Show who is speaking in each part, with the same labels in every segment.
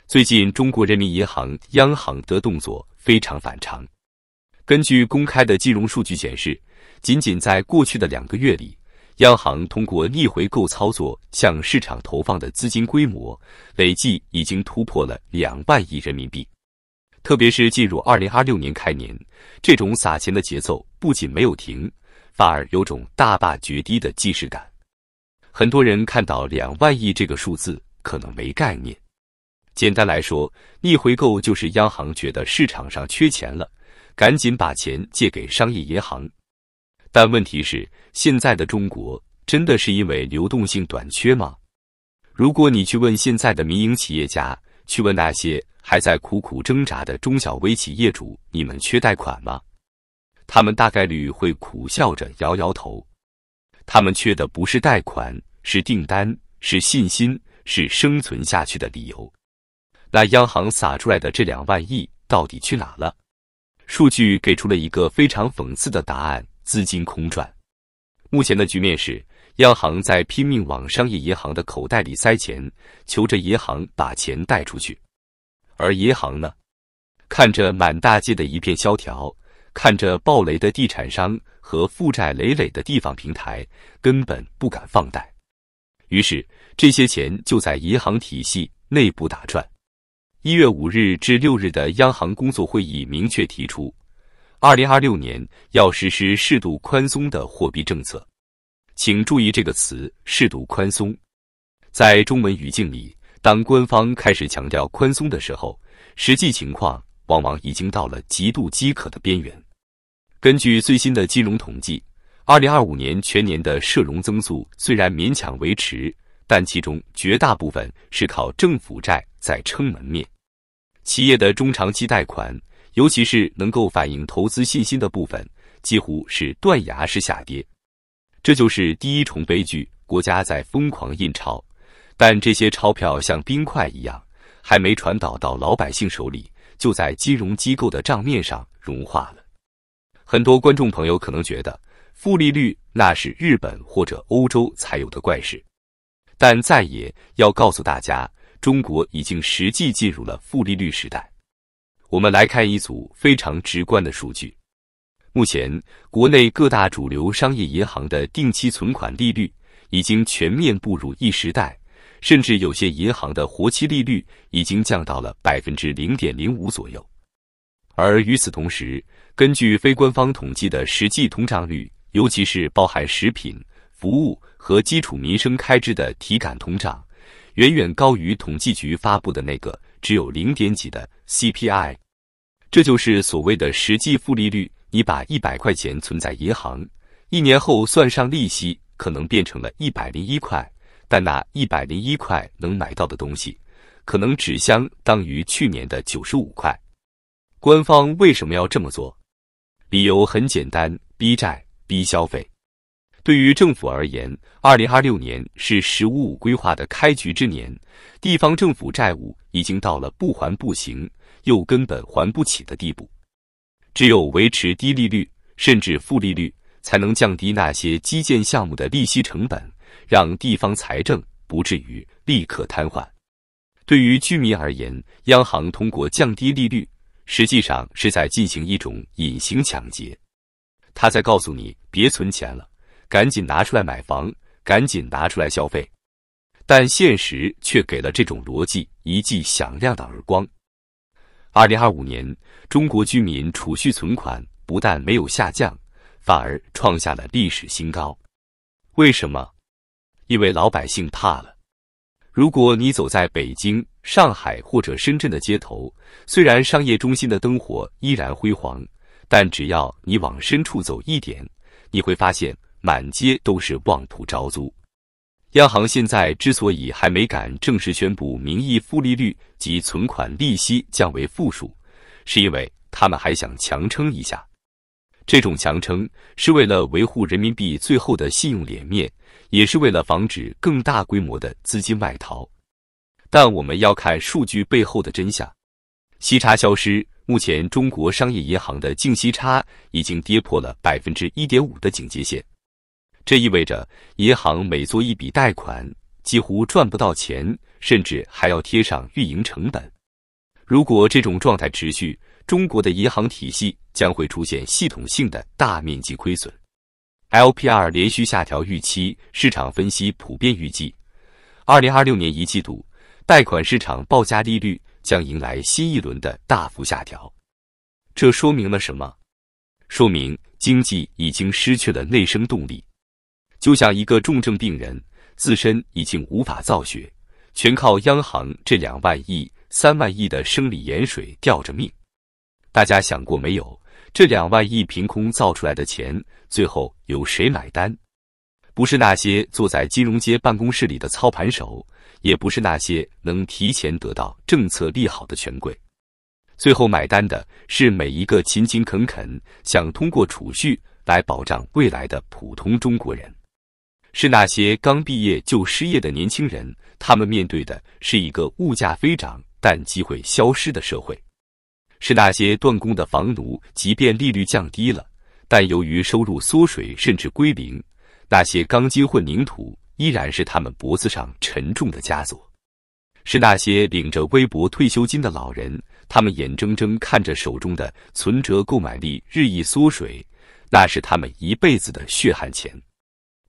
Speaker 1: 最近，中國人民銀行央行的動作非常反常。根據公開的金融數據顯示，僅在過去的2個月裡，央行通過逆回購操作向市場投放的資金規模，累計已經突破了2萬億人民幣。特別是進入2026年開年，這種撒錢的節奏不僅沒有停，反而有種大壩決堤的既視感。很多人看到2萬億這個數字，可能沒概念。簡單來說，逆回購就是央行覺得市場上缺錢了，趕緊把錢借給商業銀行。但問題是，現在的中國真的是因為流動性短缺嗎？如果你去問現在的民營企業家，去問那些還在苦苦掙扎的中小微企業主，你們缺貸款嗎？他們大概率會苦笑着搖搖頭。他們缺的不是貸款，是訂單，是信心，是生存下去的理由。那央行撒出來的這2萬億到底去哪了？數據給出了一個非常諷刺的答案：資金空轉。目前的局面是，央行在拼命往商業銀行的口袋裡塞錢，求着銀行把錢貸出去。而銀行呢，看着滿大街的一片蕭條，看着暴雷的地產商和負債累累的地方平台，根本不敢放貸。於是，這些錢就在銀行體系內部打轉。1月5日至6日的央行工作會議明確提出，2026年要實施適度寬鬆的貨幣政策。請注意這個詞，適度寬鬆。在中文語境裡，當官方開始強調寬鬆的時候，實際情況往往已經到了極度飢渴的邊緣。根據最新的金融統計，2025年全年的社融增速雖然勉強維持，但其中絕大部分是靠政府債在撐門面。企業的中長期貸款，尤其是能夠反映投資信心的部分，幾乎是斷崖式下跌。這就是第一重悲劇，國家在瘋狂印鈔，但這些鈔票像冰塊一樣，還沒傳導到老百姓手裡，就在金融機構的賬面上融化了。很多觀眾朋友可能覺得，負利率那是日本或者歐洲才有的怪事，但在野要告訴大家，中國已經實際進入了負利率時代。我們來看一組非常直觀的數據。目前，國內各大主流商業銀行的定期存款利率已經全面步入E時代，甚至有些銀行的活期利率已經降到了 0.05% 左右。而與此同時，根據非官方統計的實際通脹率，尤其是包含食品、服務和基礎民生開支的體感通脹，遠遠高於統計局發布的那個只有0點幾的 CPI。這就是所謂的實際負利率。你把100塊錢存在銀行，1年後算上利息，可能變成了101塊，但那101塊能買到的東西，可能只相當於去年的95塊。官方為什麼要這麼做？理由很簡單，逼債、逼消費。對於政府而言，2026年是“15+5”規劃的開局之年，地方政府債務已經到了不還不行，又根本還不起的地步。只有維持低利率，甚至負利率，才能降低那些基建項目的利息成本，讓地方財政不至於立刻癱瘓。對於居民而言，央行通過降低利率，實際上是在進行一種隱形搶劫。他在告訴你，別存錢了，趕緊拿出來買房，趕緊拿出來消費。但現實卻給了這種邏輯一記響亮的耳光。2025年，中國居民儲蓄存款不但沒有下降，反而創下了歷史新高。為什麼？因為老百姓怕了。如果你走在北京、上海或者深圳的街頭，雖然商業中心的燈火依然輝煌，但只要你往深處走一點，你會發現滿街都是妄圖招租。央行現在之所以還沒敢正式宣布名義負利率及存款利息降為負數，是因為他們還想強撐一下。這種強撐是為了維護人民幣最後的信用臉面，也是為了防止更大規模的資金外逃。但我們要看數據背後的真相。息差消失，目前中國商業銀行的淨息差已經跌破了 1.5% 的警戒線。這意味着，銀行每做一筆貸款，幾乎賺不到錢，甚至還要貼上運營成本。如果這種狀態持續，中國的銀行體系將會出現系統性的大面積虧損。LPR 連續下調預期，市場分析普遍預計，2026年一季度貸款市場報價利率將迎來新一輪的大幅下調。這說明了什麼？說明經濟已經失去了內生動力，就像一個重症病人自身已經無法造血，全靠央行這2萬億、3萬億的生理鹽水吊着命。大家想過沒有？這2萬億憑空造出來的錢，最後有誰買單？不是那些坐在金融街辦公室裡的操盤手，也不是那些能提前得到政策利好的權貴。最後買單的是每一個勤勤懇懇想通過儲蓄來保障未來的普通中國人，是那些剛畢業就失業的年輕人，他們面對的是一個物價飛漲但機會消失的社會。是那些斷供的房奴，即便利率降低了，但由於收入縮水甚至歸零，那些鋼筋混凝土依然是他們脖子上沉重的枷鎖。是那些領着微薄退休金的老人，他們眼睜睜看着手中的存折購買力日益縮水，那是他們一輩子的血汗錢。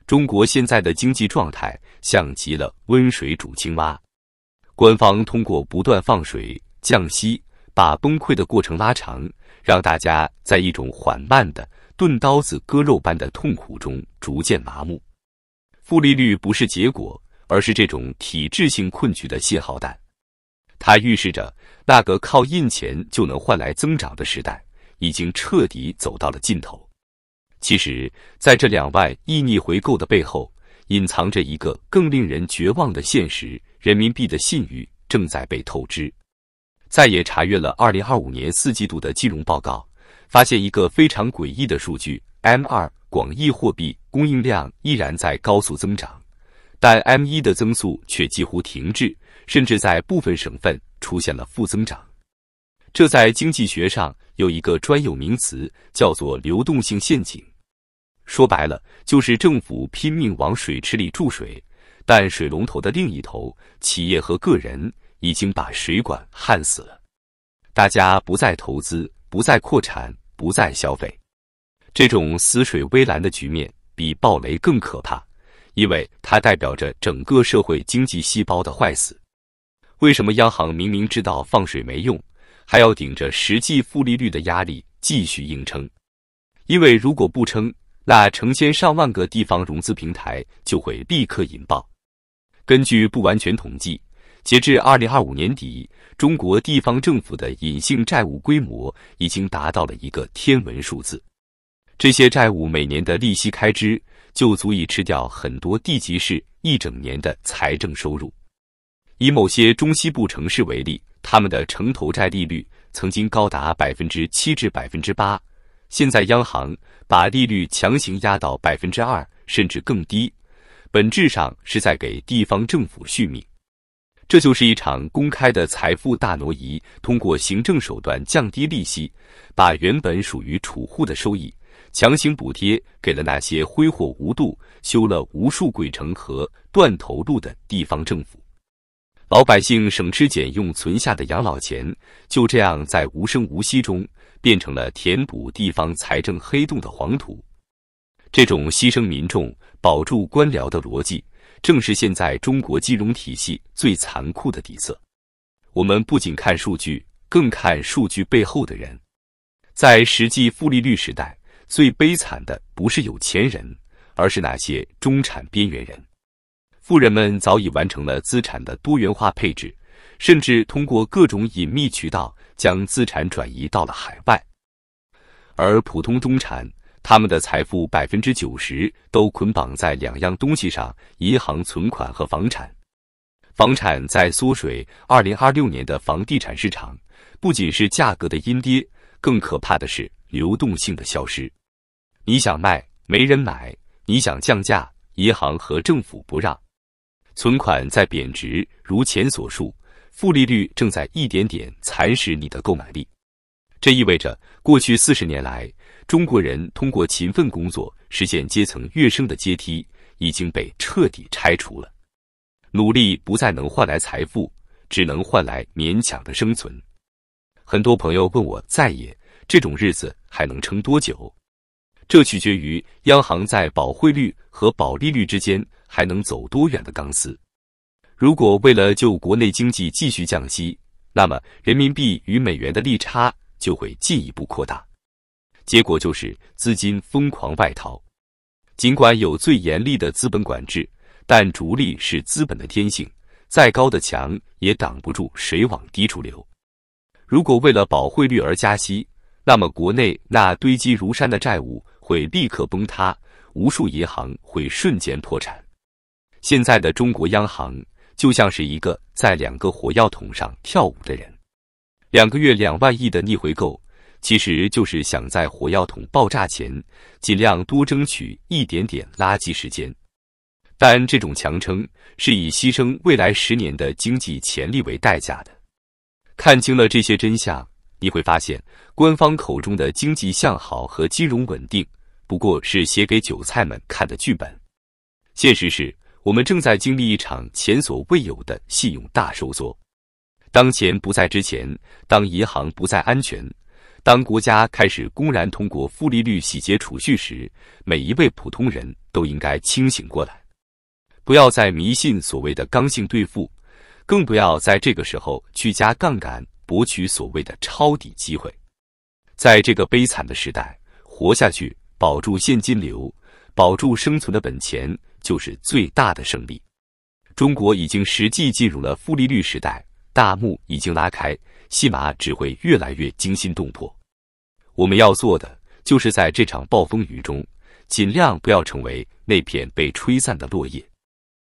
Speaker 1: 中國現在的經濟狀態像極了溫水煮青蛙，官方通過不斷放水降息，把崩潰的過程拉長，讓大家在一種緩慢的钝刀子割肉般的痛苦中逐漸麻木。負利率不是結果，而是這種體制性困局的信號彈。它預示着那個靠印錢就能換來增長的時代，已經徹底走到了盡頭。其實，在這2萬億逆回購的背後，隱藏着一個更令人絕望的現實：人民幣的信譽正在被透支。再也查閱了2025年4季度的金融報告，發現一個非常詭異的數據 ：M2 廣義貨幣供應量依然在高速增長，但 M1 的增速卻幾乎停滯，甚至在部分省份出現了負增長。這在經濟學上有一個專有名詞，叫做流動性陷阱。說白了，就是政府拼命往水池裡注水，但水龍頭的另一頭，企業和個人已經把水管焊死了。大家不再投資，不再擴產，不再消費。這種死水微瀾的局面比暴雷更可怕，因為它代表着整個社會經濟細胞的壞死。為什麼央行明明知道放水沒用，還要頂着實際負利率的壓力繼續硬撐？因為如果不撐，那成千上萬個地方融資平台就會立刻引爆。根據不完全統計，截至2025年底，中國地方政府的隱性債務規模已經達到了一個天文數字。這些債務每年的利息開支就足以吃掉很多地級市一整年的財政收入。以某些中西部城市為例，他們的城投債利率曾經高達7%至8%，現在央行把利率強行壓到2%甚至更低，本質上是在給地方政府續命。這就是一場公開的財富大挪移，通過行政手段降低利息，把原本屬於儲戶的收益強行補貼給了那些揮霍無度、修了無數鬼城和斷頭路的地方政府。老百姓省吃儉用存下的養老錢，就這樣在無聲無息中變成了填補地方財政黑洞的黃土。這種犧牲民眾、保住官僚的邏輯，正是現在中國金融體系最殘酷的底色。我們不僅看數據，更看數據背後的人。在實際負利率時代，最悲慘的不是有錢人，而是那些中產邊緣人。富人們早已完成了資產的多元化配置，甚至通過各種隱秘渠道將資產轉移到了海外。而普通中產，他們的財富90%都捆綁在2樣東西上：銀行存款和房產。房產在縮水，2026年的房地產市場不僅是價格的陰跌，更可怕的是流動性的消失。你想賣，沒人買；你想降價，銀行和政府不讓。存款在貶值，如前所述，負利率正在一點點蚕食你的購買力。這意味着，過去40年來，中國人通過勤奮工作實現階層躍升的階梯已經被徹底拆除了。努力不再能換來財富，只能換來勉強的生存。很多朋友問我，在野這種日子還能撐多久？這取決於央行在保匯率和保利率之間還能走多遠的鋼絲。如果為了救國內經濟繼續降息，那麼人民幣與美元的利差就會進一步擴大，結果就是資金瘋狂外逃。儘管有最嚴厲的資本管制，但逐利是資本的天性，再高的牆也擋不住水往低處流。如果為了保匯率而加息，那麼國內那堆積如山的債務會立刻崩塌，無數銀行會瞬間破產。現在的中國央行就像是一個在2個火藥桶上跳舞的人，2個月2萬億的逆回購，其實就是想在火藥桶爆炸前盡量多爭取一點點垃圾時間。但這種強撐是以犧牲未來10年的經濟潛力為代價的。看清了這些真相，你會發現，官方口中的經濟向好和金融穩定，不過是寫給韭菜們看的劇本。現實是，我們正在經歷一場前所未有的信用大收縮。當錢不再值錢，當銀行不再安全，當國家開始公然通過負利率洗劫儲蓄時，每一位普通人都應該清醒過來，不要再迷信所謂的剛性兌付，更不要在這個時候去加槓桿，博取所謂的抄底機會。在這個悲慘的時代，活下去，保住現金流，保住生存的本錢，就是最大的勝利。中國已經實際進入了負利率時代，大幕已經拉開，戲碼只會越來越驚心動魄。我們要做的，就是在這場暴風雨中，盡量不要成為那片被吹散的落葉。